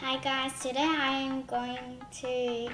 Hi guys, today I'm going to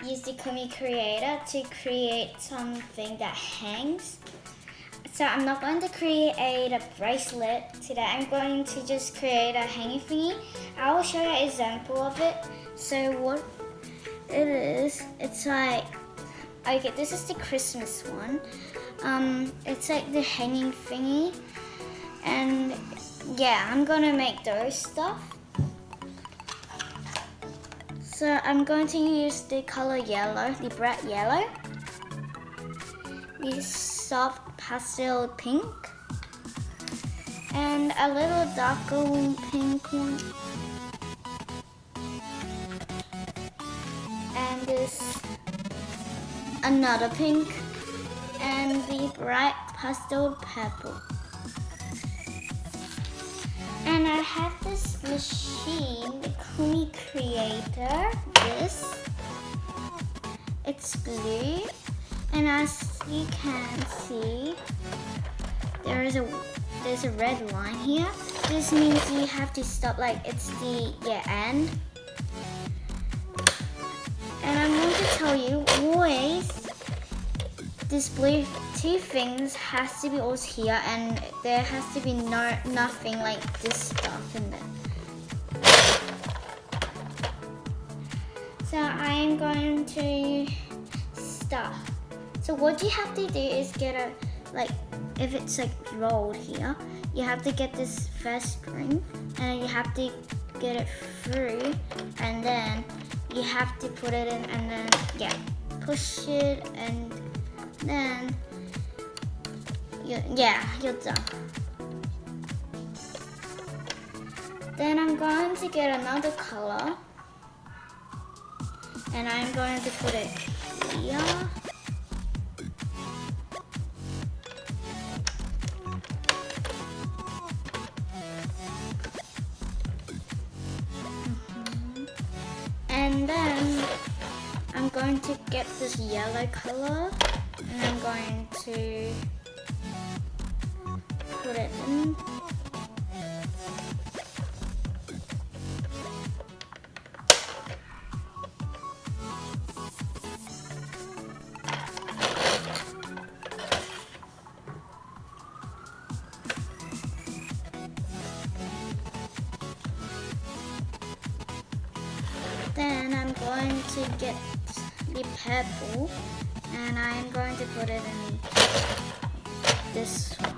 use the Kumi Kreator to create something that hangs. So I'm not going to create a bracelet today, I'm going to just create a hanging thingy. I will show you an example of it. So what it is, it's like, okay, this is the Christmas one. It's like the hanging thingy. And yeah, I'm gonna make those stuff. So I'm going to use the color yellow, the bright yellow, the soft pastel pink, and a little darker pink one, and this another pink, and the bright pastel purple. And I have this machine, the Kumi Kreator, it's blue, and as you can see, there's a red line here. This means you have to stop, like it's the end. And I'm going to tell you, always, this blue two things has to be always here, and there has to be nothing like this stuff in there. So I am going to start. So what you have to do is get if it's like rolled here, you have to get this first string, and you have to get it through, and then you have to put it in, and then push it, and then you're done. Then I'm going to get another color, and I'm going to put it here. And then I'm going to get this yellow color, and I'm going to put it in. Then I'm going to get the purple, and I'm going to put it in this one.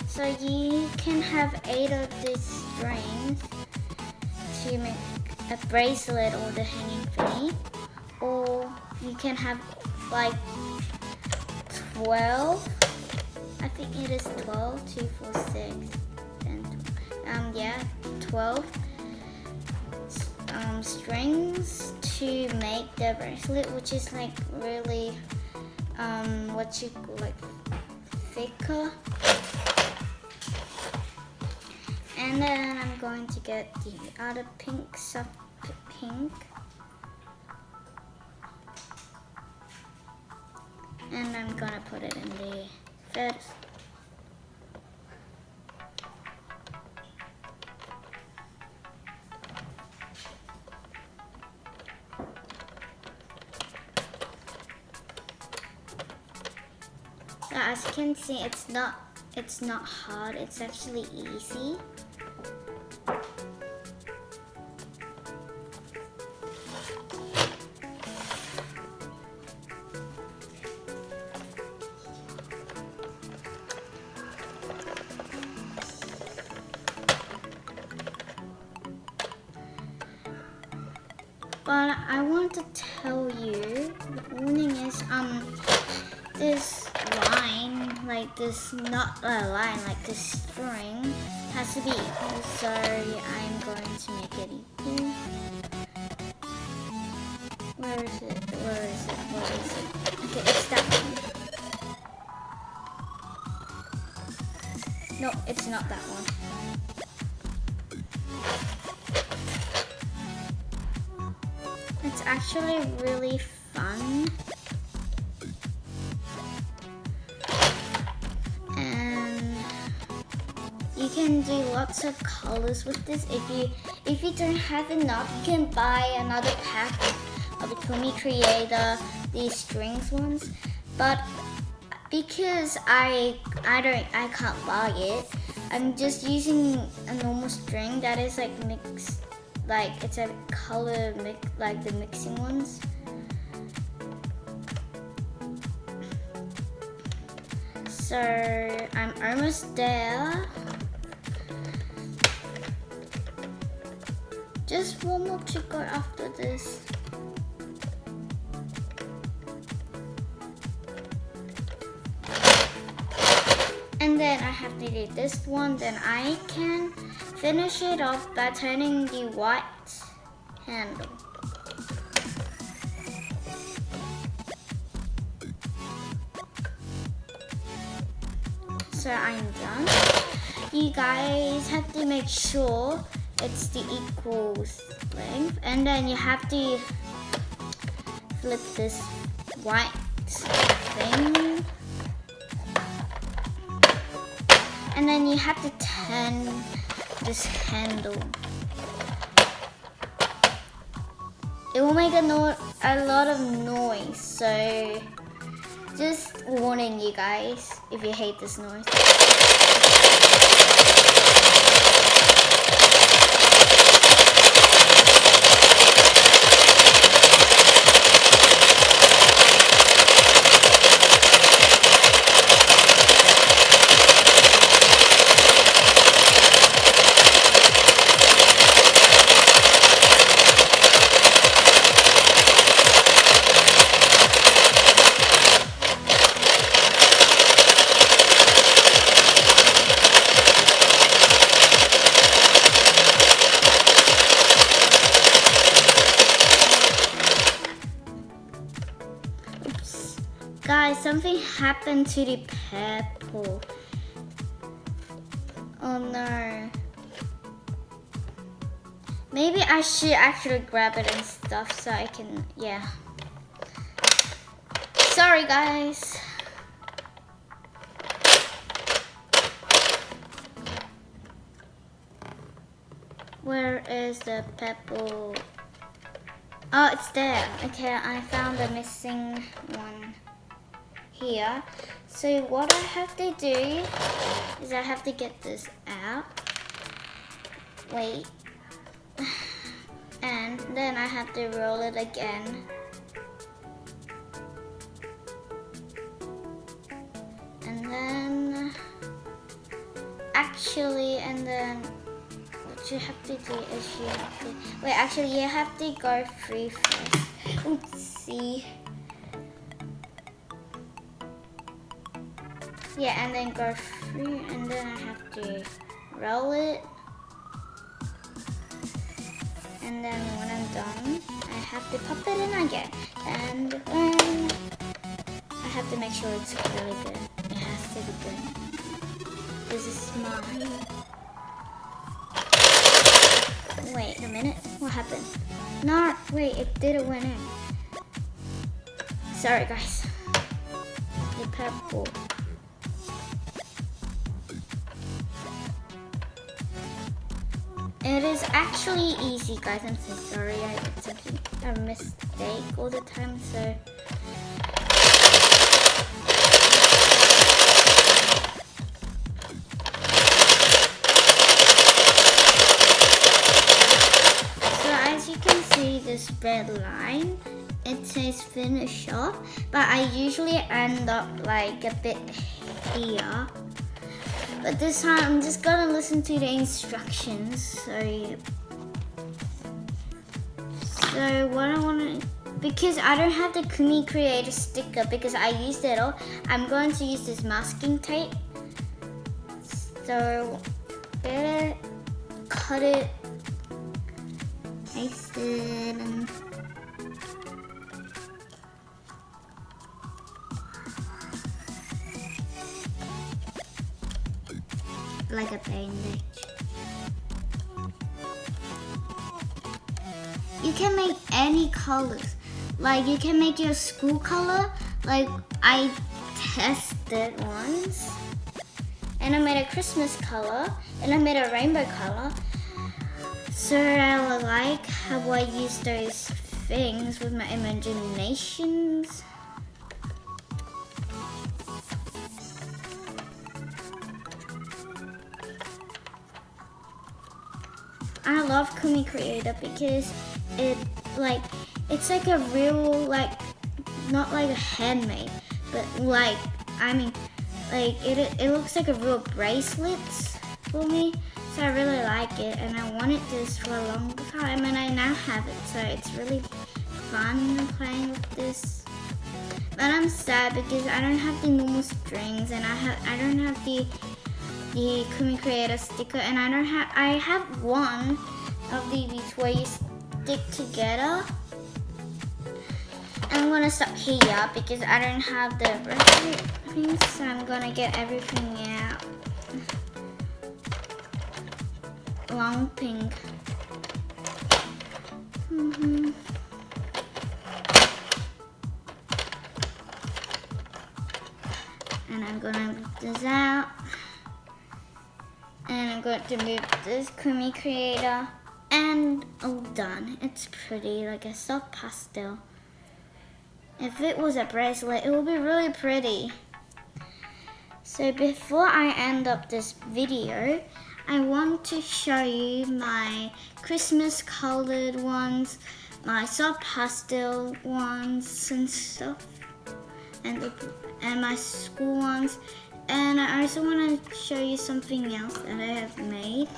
So you can have 8 of these strings to make a bracelet or the hanging thingy, or you can have like 12. I think it is 12, 2, 4, 6, 12 strings to make the bracelet, which is like really what you call like thicker. And then I'm going to get the other pink, soft pink, and I'm gonna put it in the first. As you can see, it's not hard, it's actually easy. But I want to tell you, the warning is this line, like this, not a line, like this string has to be equal, so I'm going to make it equal. Where is it? Okay, it's that one. No, it's not that one. It's actually really fun. And you can do lots of colors with this. If you don't have enough, you can buy another pack of the Kumi Kreator, these strings ones. But because I can't buy it, I'm just using a normal string that is like mixed, like it's a color mix, like the mixing ones. So I'm almost there. Just one more to go after this. And then I have to do this one, then I can finish it off by turning the white handle. So I'm done. You guys have to make sure it's the equal length, and then you have to flip this white thing, and then you have to turn this handle. It will make a lot of noise, so just warning you guys if you hate this noise. Guys, something happened to the purple. Oh no. Maybe I should actually grab it and stuff so I can, yeah. Sorry guys. Where is the purple? Oh, it's there. Okay, I found the missing one here. So what I have to do is I have to get this out. Wait. And then I have to roll it again. And then what you have to do is you have to go through first. Oopsie. Yeah, and then go through, and then I have to roll it. And then when I'm done, I have to pop it in again. And then I have to make sure it's really good. It has to be good. This is mine. Wait a minute, what happened? No, wait, it didn't went in. Sorry guys. The purple. It is actually easy, guys. I'm so sorry. I did something, a mistake all the time, so. So as you can see, this red line, it says finish off, but I usually end up like a bit here. But this time I'm just gonna listen to the instructions. So what I wanna, because I don't have the Kumi Kreator sticker because I used it all, I'm going to use this masking tape. So better cut it, paste it, and like a bandage. You can make any colors. Like you can make your school color. Like I tested once and I made a Christmas color, and I made a rainbow color. So I like how I use those things with my imaginations. I love Kumi Kreator because it's like a real, like, not like a handmade, but like, I mean, like it looks like a real bracelet for me. So I really like it, and I wanted this for a long time, and I now have it. So it's really fun playing with this. But I'm sad because I don't have the normal strings, and I don't have the Kumi Kreator sticker, and I have one of these where you stick together. I'm gonna stop here because I don't have the rest of things, so I'm gonna get everything out. Long pink. And I'm gonna move this out. And I'm going to move this Kumi Kreator. And all done. It's pretty, like a soft pastel. If it was a bracelet, it would be really pretty. So before I end up this video, I want to show you my Christmas colored ones, my soft pastel ones and stuff, and my school ones. And I also want to show you something else that I have made.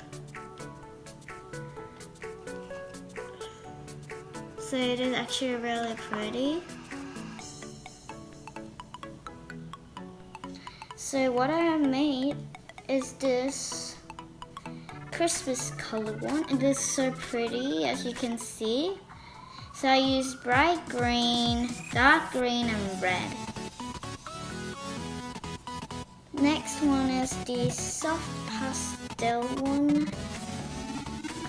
So it is actually really pretty. So what I have made is this Christmas color one. It is so pretty, as you can see. So I used bright green, dark green, and red. Next one is the soft pastel one.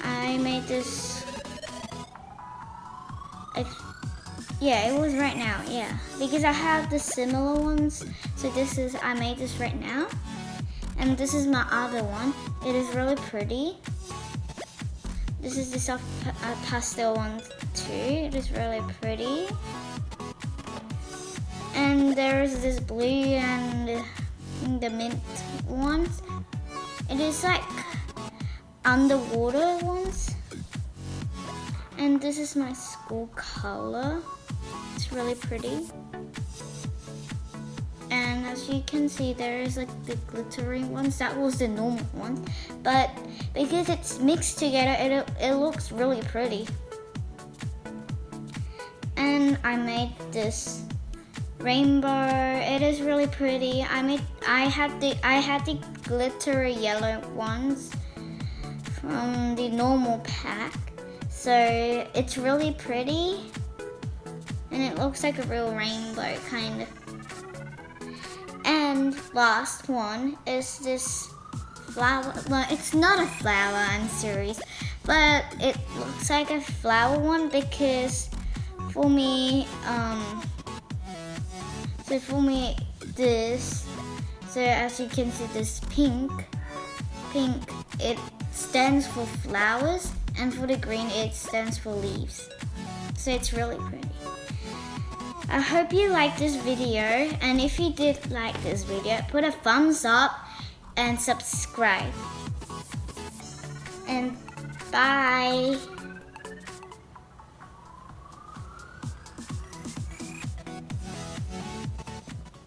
I made this, yeah, it was right now, yeah. Because I have the similar ones. So I made this right now. And this is my other one. It is really pretty. This is the soft pastel one too. It is really pretty. And there is this blue and the mint ones. It is like underwater ones. And this is my school color. It's really pretty. And as you can see, there is like the glittery ones. That was the normal one. But because it's mixed together, it looks really pretty. And I made this rainbow. It is really pretty. I had the glittery yellow ones from the normal pack. So it's really pretty. And it looks like a real rainbow kind of. And last one is this flower. Well, it's not a flower, I'm serious, but it looks like a flower one because for me, this, so as you can see, this pink, it stands for flowers, and for the green, it stands for leaves. So it's really pretty. I hope you liked this video, and if you did like this video, put a thumbs up and subscribe. And bye.